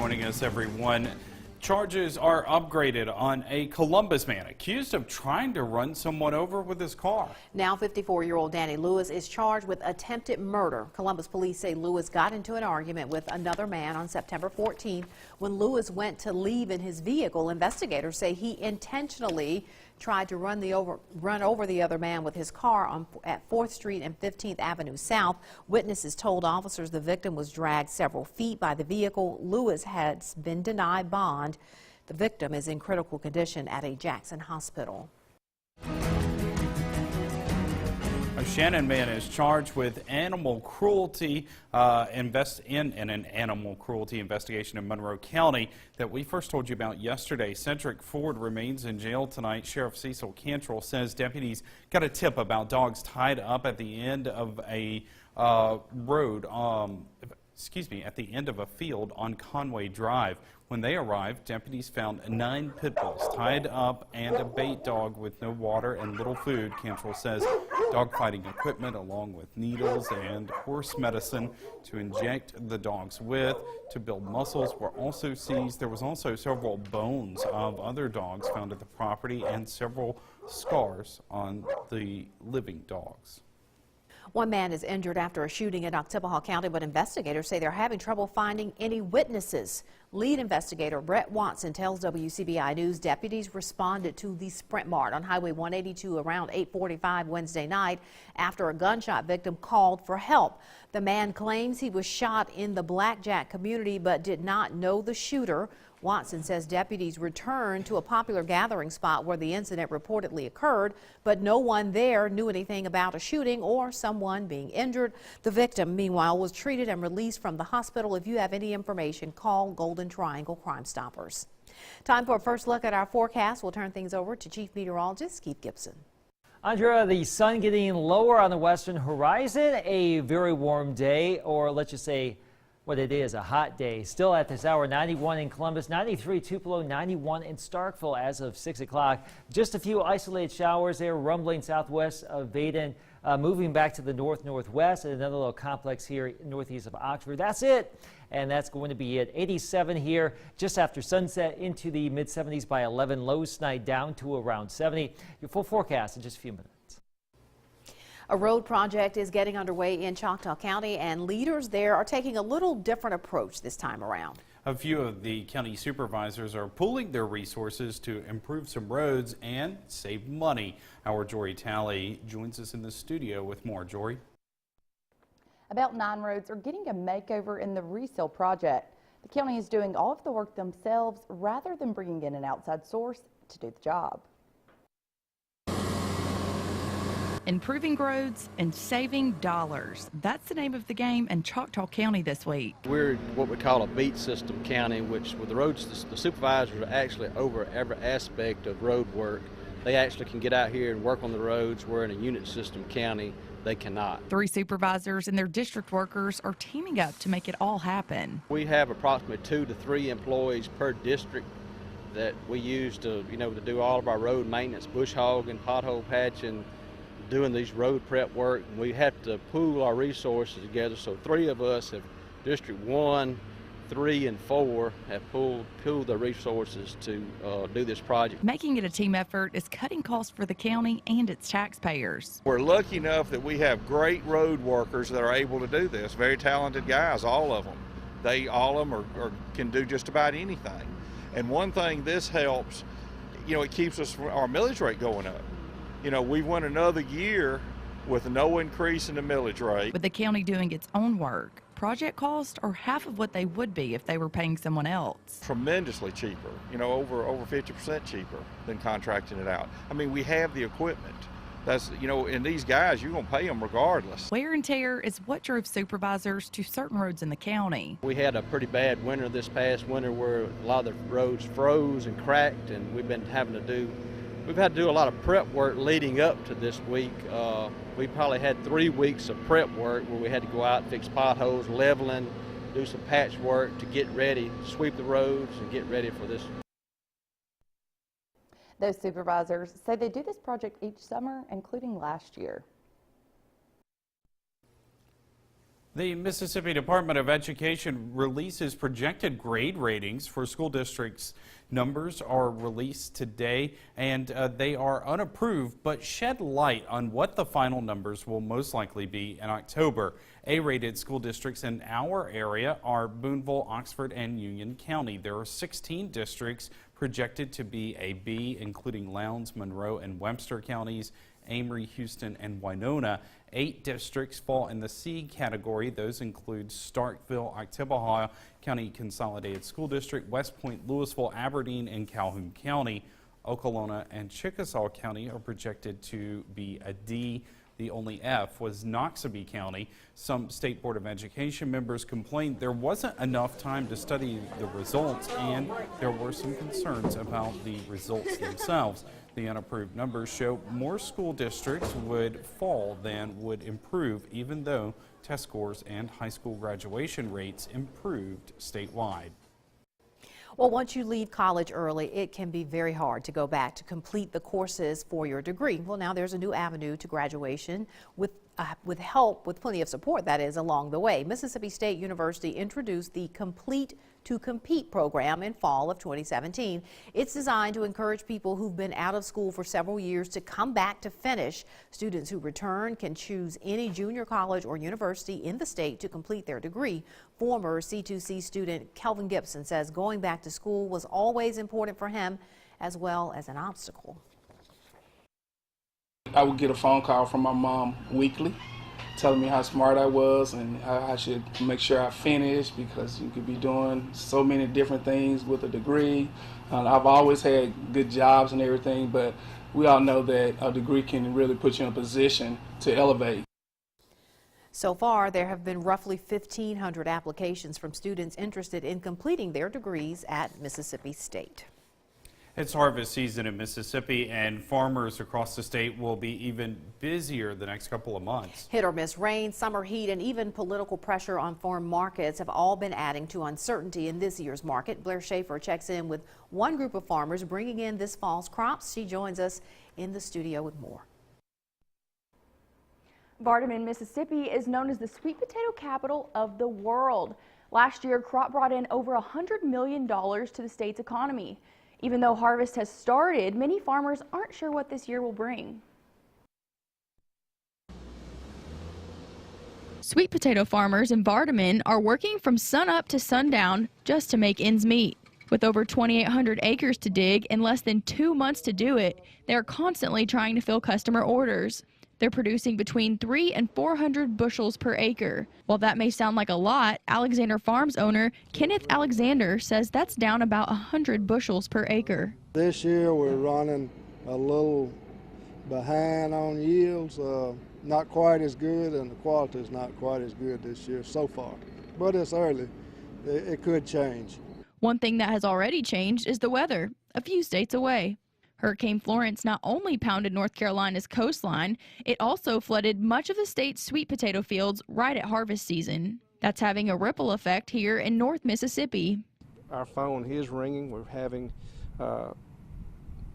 Joining us, everyone. Charges are upgraded on a Columbus man accused of trying to run someone over with his car. Now 54-year-old Danny Lewis is charged with attempted murder. Columbus police say Lewis got into an argument with another man on September 14th. When Lewis went to leave in his vehicle, investigators say he intentionally tried to run over the other man with his car at 4th Street and 15th Avenue South. Witnesses told officers the victim was dragged several feet by the vehicle. Lewis has been denied bond. The victim is in critical condition at a Jackson hospital. A Shannon man is charged with animal cruelty in an animal cruelty investigation in Monroe County that we first told you about yesterday. Cedric Ford remains in jail tonight. Sheriff Cecil Cantrell says deputies got a tip about dogs tied up at the end of a at the end of a field on Conway Drive. When they arrived, deputies found 9 pit bulls tied up and a bait dog with no water and little food. Cantrell says dogfighting equipment along with needles and horse medicine to inject the dogs with to build muscles were also seized. There was also several bones of other dogs found at the property and several scars on the living dogs. One man is injured after a shooting in Oktibbeha County, but investigators say they're having trouble finding any witnesses. Lead investigator Brett Watson tells WCBI News deputies responded to the Sprint Mart on Highway 182 around 8:45 Wednesday night after a gunshot victim called for help. The man claims he was shot in the Blackjack community but did not know the shooter. Watson says deputies returned to a popular gathering spot where the incident reportedly occurred, but no one there knew anything about a shooting or someone being injured. The victim, meanwhile, was treated and released from the hospital. If you have any information, call Golden Triangle Crime Stoppers. Time for a first look at our forecast. We'll turn things over to Chief Meteorologist Keith Gibson. Andrea, the sun getting lower on the western horizon, a very warm day, or let's just say what it is, a hot day. Still at this hour, 91 in Columbus, 93 Tupelo, 91 in Starkville as of 6 o'clock. Just a few isolated showers there, rumbling southwest of Baden, moving back to the northwest, and another little complex here northeast of Oxford. That's it, and that's going to be it. 87 here just after sunset, into the mid-70s by 11. Lows tonight down to around 70. Your full forecast in just a few minutes. A road project is getting underway in Choctaw County, and leaders there are taking a little different approach this time around. A few of the county supervisors are pooling their resources to improve some roads and save money. Our Jory Talley joins us in the studio with more. Jory? About 9 roads are getting a makeover in the resale project. The county is doing all of the work themselves rather than bringing in an outside source to do the job. Improving roads and saving dollars. That's the name of the game in Choctaw County this week. We're what we call a beat system county, which with the roads, the supervisors are actually over every aspect of road work. They actually can get out here and work on the roads, where in a unit system county, they cannot. 3 supervisors and their district workers are teaming up to make it all happen. We have approximately 2 to 3 employees per district that we use to do all of our road maintenance, bush hogging, pothole patching, doing these road prep work. We have to pool our resources together, so 3 of us have, District 1, 3, and 4 have pooled their resources to do this project. Making it a team effort is cutting costs for the county and its taxpayers. We're lucky enough that we have great road workers that are able to do this, very talented guys, all of them. All of them can do just about anything. And one thing this helps, it keeps our millage rate going up. We went another year with no increase in the millage rate. With the county doing its own work, project costs are half of what they would be if they were paying someone else. Tremendously cheaper, over 50% cheaper than contracting it out. I mean, we have the equipment. That's, and these guys, you're going to pay them regardless. Wear and tear is what drove supervisors to certain roads in the county. We had a pretty bad winter this past winter where a lot of the roads froze and cracked, and we've had to do a lot of prep work leading up to this week. We probably had 3 weeks of prep work where we had to go out and fix potholes, leveling, do some patch work to get ready, sweep the roads and get ready for this. Those supervisors say they do this project each summer, including last year. The Mississippi Department of Education releases projected grade ratings for school districts. Numbers are released today, and they are unapproved, but shed light on what the final numbers will most likely be in October. A-rated school districts in our area are Boonville, Oxford, and Union County. There are 16 districts projected to be a B, including Lowndes, Monroe, and Webster counties, Amory, Houston, and Winona. 8 districts fall in the C category. Those include Starkville, Oktibbeha County Consolidated School District, West Point, Louisville, Aberdeen, and Calhoun County. Okolona and Chickasaw County are projected to be a D. The only F was Wcbi County. Some State Board of Education members complained there wasn't enough time to study the results, and there were some concerns about the results themselves. The unapproved numbers show more school districts would fall than would improve, even though test scores and high school graduation rates improved statewide. Well, once you leave college early, it can be very hard to go back to complete the courses for your degree. Well, now there's a new avenue to graduation with help, with plenty of support, that is, along the way. Mississippi State University introduced the Complete to Compete program in fall of 2017. It's designed to encourage people who've been out of school for several years to come back to finish. Students who return can choose any junior college or university in the state to complete their degree. Former C2C student Kelvin Gibson says going back to school was always important for him, as well as an obstacle. I would get a phone call from my mom weekly telling me how smart I was and I should make sure I finish, because you could be doing so many different things with a degree. I've always had good jobs and everything, but we all know that a degree can really put you in a position to elevate. So far, there have been roughly 1,500 applications from students interested in completing their degrees at Mississippi State. It's harvest season in Mississippi, and farmers across the state will be even busier the next couple of months. Hit or miss rain, summer heat, and even political pressure on farm markets have all been adding to uncertainty in this year's market. Blair Schaefer checks in with one group of farmers bringing in this fall's crops. She joins us in the studio with more. Vardaman, Mississippi is known as the sweet potato capital of the world. Last year, crop brought in over $100 million to the state's economy. Even though harvest has started, many farmers aren't sure what this year will bring. Sweet potato farmers in Vardaman are working from sunup to sundown just to make ends meet. With over 2,800 acres to dig and less than 2 months to do it, they are constantly trying to fill customer orders. They're producing between 300 and 400 bushels per acre. While that may sound like a lot, Alexander Farms owner Kenneth Alexander says that's down about 100 bushels per acre. This year we're running a little behind on yields, not quite as good, and the quality is not quite as good this year so far. But it's early. It could change. One thing that has already changed is the weather, a few states away. Hurricane Florence not only pounded North Carolina's coastline, it also flooded much of the state's sweet potato fields right at harvest season. That's having a ripple effect here in North Mississippi. Our phone is ringing. We're having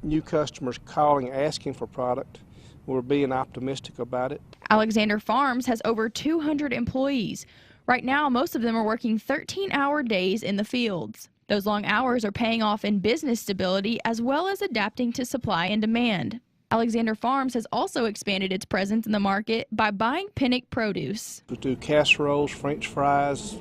new customers calling, asking for product. We're being optimistic about it. Alexander Farms has over 200 employees. Right now, most of them are working 13-hour days in the fields. Those long hours are paying off in business stability as well as adapting to supply and demand. Alexander Farms has also expanded its presence in the market by buying Pinnock produce. We do casseroles, French fries,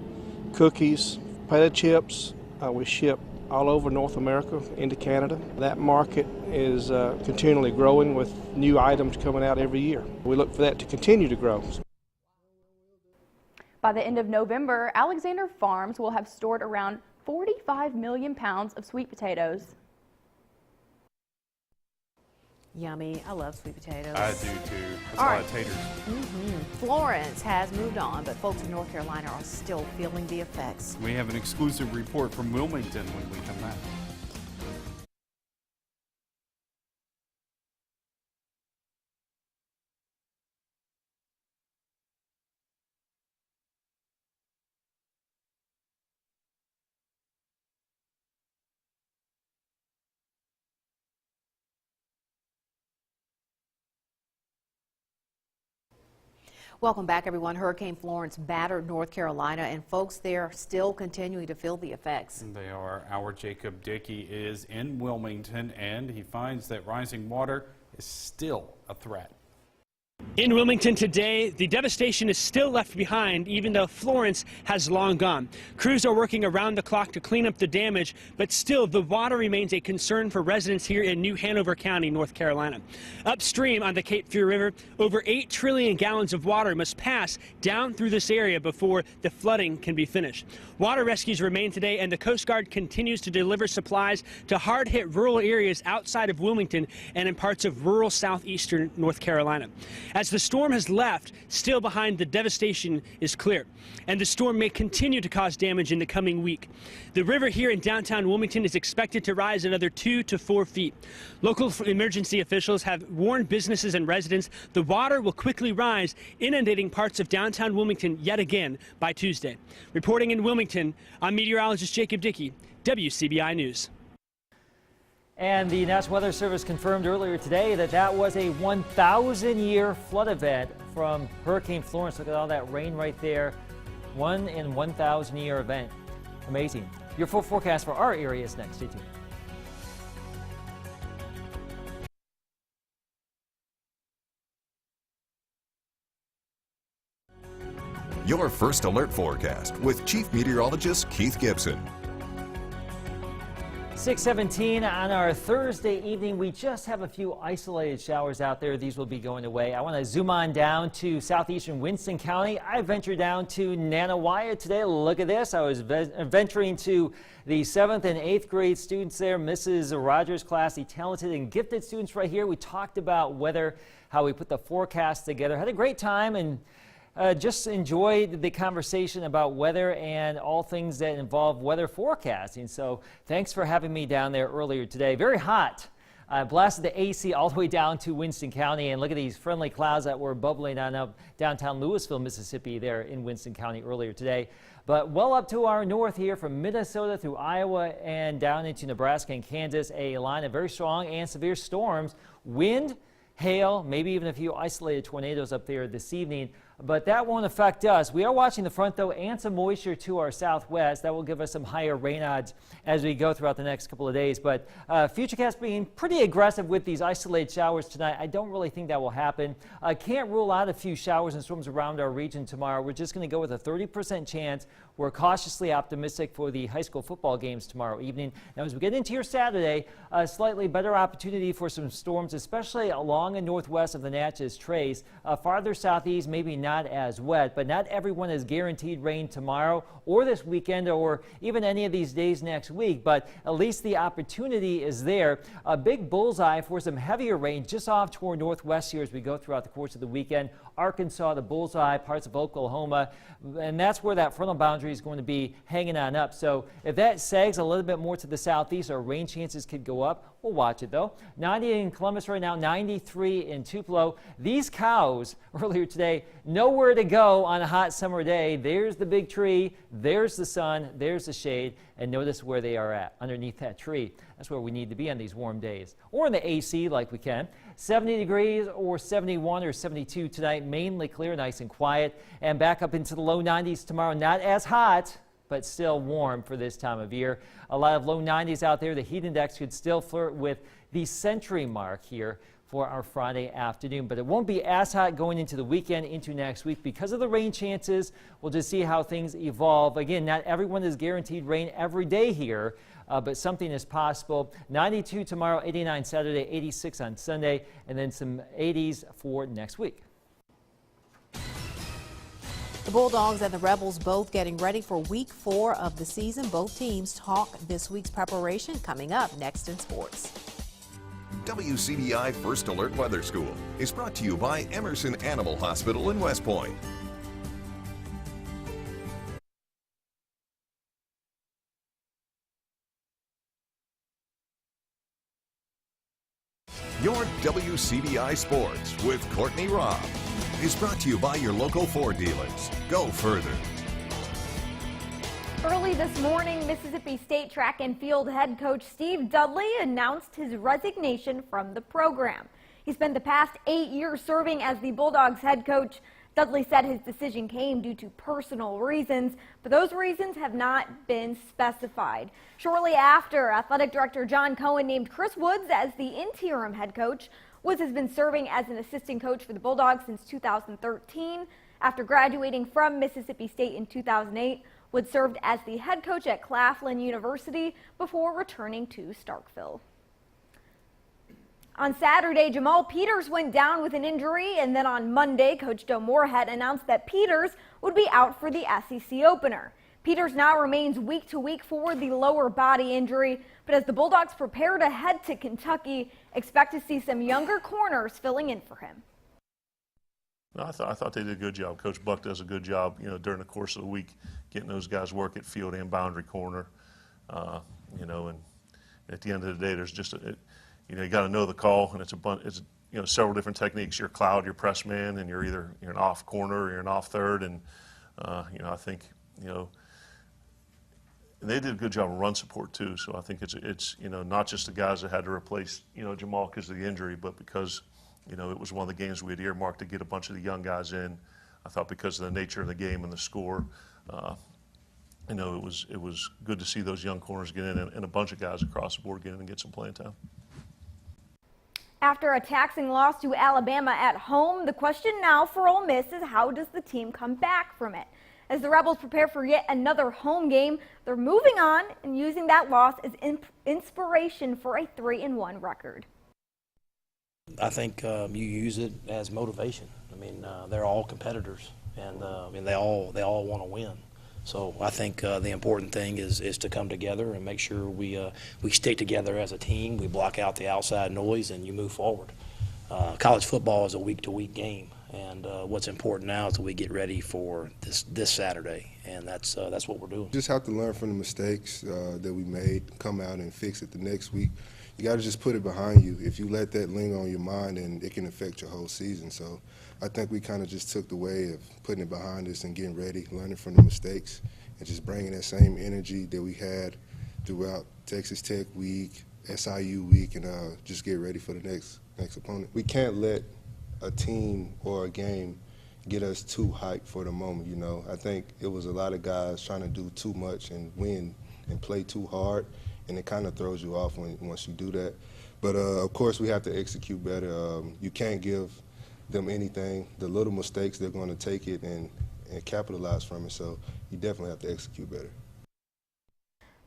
cookies, potato chips. We ship all over North America into Canada. That market is continually growing with new items coming out every year. We look for that to continue to grow. By the end of November, Alexander Farms will have stored around 45 million pounds of sweet potatoes. Yummy. I love sweet potatoes. I do too. That's a All lot right. of taters. Florence has moved on, but folks in North Carolina are still feeling the effects. We have an exclusive report from Wilmington when we come back. Welcome back, everyone. Hurricane Florence battered North Carolina, and folks there are still continuing to feel the effects. They are. Our Jacob Dickey is in Wilmington, and he finds that rising water is still a threat. In Wilmington today, the devastation is still left behind, even though Florence has long gone. Crews are working around the clock to clean up the damage, but still the water remains a concern for residents here in New Hanover County, North Carolina. Upstream on the Cape Fear River, over 8 trillion gallons of water must pass down through this area before the flooding can be finished. Water rescues remain today, and the Coast Guard continues to deliver supplies to hard-hit rural areas outside of Wilmington and in parts of rural southeastern North Carolina. As the storm has left, still behind, the devastation is clear, and the storm may continue to cause damage in the coming week. The river here in downtown Wilmington is expected to rise another 2 to 4 feet. Local emergency officials have warned businesses and residents the water will quickly rise, inundating parts of downtown Wilmington yet again by Tuesday. Reporting in Wilmington, I'm meteorologist Jacob Dickey, WCBI News. And the National Weather Service confirmed earlier today that that was a 1,000-year flood event from Hurricane Florence. Look at all that rain right there. 1 in 1,000-year event. Amazing. Your full forecast for our area is next. Stay tuned. Your First Alert forecast with Chief Meteorologist Keith Gibson. 6:17 on our Thursday evening. We just have a few isolated showers out there. These will be going away. I want to zoom on down to southeastern Winston County. I ventured down to Nanawaya today. Look at this. I was venturing to the 7th and 8th grade students there. Mrs. Rogers' class, the talented and gifted students right here. We talked about weather, how we put the forecast together. Had a great time and just enjoyed the conversation about weather and all things that involve weather forecasting. So thanks for having me down there earlier today. Very hot. I blasted the AC all the way down to Winston County, and look at these friendly clouds that were bubbling on up downtown Louisville, Mississippi there in Winston County earlier today. But well up to our north here from Minnesota through Iowa and down into Nebraska and Kansas, a line of very strong and severe storms, wind, hail, maybe even a few isolated tornadoes up there this evening. But that won't affect us. We are watching the front, though, and some moisture to our southwest. That will give us some higher rain odds as we go throughout the next couple of days. But Futurecast being pretty aggressive with these isolated showers tonight. I don't really think that will happen. Can't rule out a few showers and storms around our region tomorrow. We're just going to go with a 30% chance. We're cautiously optimistic for the high school football games tomorrow evening. Now, as we get into your Saturday, a slightly better opportunity for some storms, especially along and northwest of the Natchez Trace. Farther southeast, maybe not as wet, but not everyone is guaranteed rain tomorrow or this weekend or even any of these days next week, but at least the opportunity is there. A big bullseye for some heavier rain just off toward northwest here as we go throughout the course of the weekend. Arkansas, the bullseye, parts of Oklahoma, and that's where that frontal boundary is going to be hanging on up. So if that sags a little bit more to the southeast, our rain chances could go up. We'll watch it though. 90 in Columbus right now, 93 in Tupelo. These cows earlier today, nowhere to go on a hot summer day. There's the big tree, there's the sun, there's the shade, and notice where they are at underneath that tree. That's where we need to be on these warm days, or in the AC like we can. 70 degrees or 71 or 72 tonight, mainly clear, nice and quiet, and back up into the low 90s tomorrow. Not as hot, but still warm for this time of year. A lot of low 90s out there. The heat index could still flirt with the century mark here for our Friday afternoon, but it won't be as hot going into the weekend, into next week because of the rain chances. We'll just see how things evolve. Again, not everyone is guaranteed rain every day here, but something is possible. 92 tomorrow, 89 Saturday, 86 on Sunday, and then some 80s for next week. The Bulldogs and the Rebels both getting ready for week 4 of the season. Both teams talk this week's preparation coming up next in sports. WCBI First Alert Weather School is brought to you by Emerson Animal Hospital in West Point. Your WCBI Sports with Courtney Robb is brought to you by your local Ford dealers. Go further. Early this morning, Mississippi State track and field head coach Steve Dudley announced his resignation from the program. He spent the past 8 years serving as the Bulldogs head coach. Dudley said his decision came due to personal reasons, but those reasons have not been specified. Shortly after, Athletic Director John Cohen named Chris Woods as the interim head coach. Woods has been serving as an assistant coach for the Bulldogs since 2013. After graduating from Mississippi State in 2008, Woods served as the head coach at Claflin University before returning to Starkville. On Saturday, Jamal Peters went down with an injury, and then on Monday, Coach Joe Moorhead announced that Peters would be out for the SEC opener. Peters now remains week to week for the lower body injury, but as the Bulldogs prepare to head to Kentucky, expect to see some younger corners filling in for him. No, I thought they did a good job. Coach Buck does a good job, during the course of the week, getting those guys work at field and boundary corner, and at the end of the day, there's just you got to know the call, and it's several different techniques. You're cloud, you're press man, and you're an off corner or you're an off third, and I think and they did a good job of run support too. So I think it's not just the guys that had to replace Jamal because of the injury, but because it was one of the games we had earmarked to get a bunch of the young guys in. I thought because of the nature of the game and the score, it was good to see those young corners get in and a bunch of guys across the board get in and get some playing time. After a taxing loss to Alabama at home, the question now for Ole Miss is how does the team come back from it? As the Rebels prepare for yet another home game, they're moving on and using that loss as inspiration for a 3-1 record. I think you use it as motivation. I mean, they're all competitors, and they all want to win. So I think the important thing is to come together and make sure we stick together as a team. We block out the outside noise, and you move forward. College football is a week-to-week game, and what's important now is that we get ready for this Saturday, and that's what we're doing. Just have to learn from the mistakes that we made, come out and fix it the next week. You got to just put it behind you. If you let that linger on your mind, then it can affect your whole season. So I think we kind of just took the way of putting it behind us and getting ready, learning from the mistakes, and just bringing that same energy that we had throughout Texas Tech week, SIU week, and just get ready for the next opponent. We can't let a team or a game get us too hyped for the moment, I think it was a lot of guys trying to do too much and win and play too hard, and it kind of throws you off once you do that. But, of course, we have to execute better. You can't give them anything. The little mistakes, they're going to take it and capitalize from it. So you definitely have to execute better.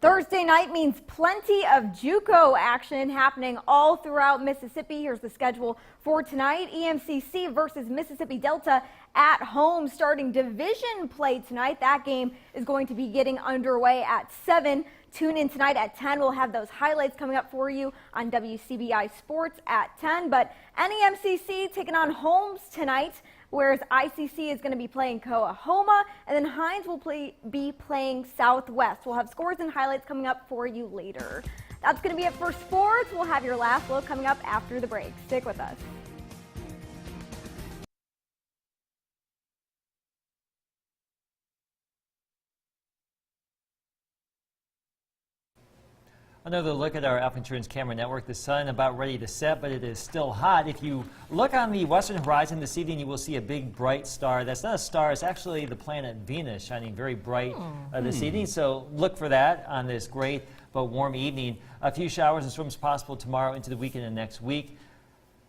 Thursday night means plenty of JUCO action happening all throughout Mississippi. Here's the schedule for tonight. EMCC versus Mississippi Delta at home, starting division play tonight. That game is going to be getting underway at 7. Tune in tonight at 10. We'll have those highlights coming up for you on WCBI Sports at 10. But NEMCC taking on Holmes tonight, whereas ICC is going to be playing Coahoma, and then Hines will be playing Southwest. We'll have scores and highlights coming up for you later. That's going to be it for sports. We'll have your last look coming up after the break. Stick with us. Another look at our Alpha Insurance Camera Network. The sun about ready to set, but it is still hot. If you look on the western horizon this evening, you will see a big bright star. That's not a star, it's actually the planet Venus shining very bright this evening. So look for that on this great but warm evening. A few showers and storms possible tomorrow into the weekend and next week.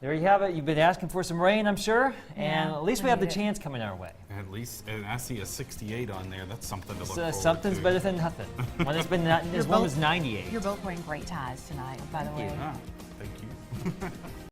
There you have it. You've been asking for some rain, I'm sure, and at least we have the chance coming our way. At least, and I see a 68 on there. That's something to look forward to. Something's better than nothing. One has been this one was 98. You're both wearing great ties tonight, by the way. Thank you.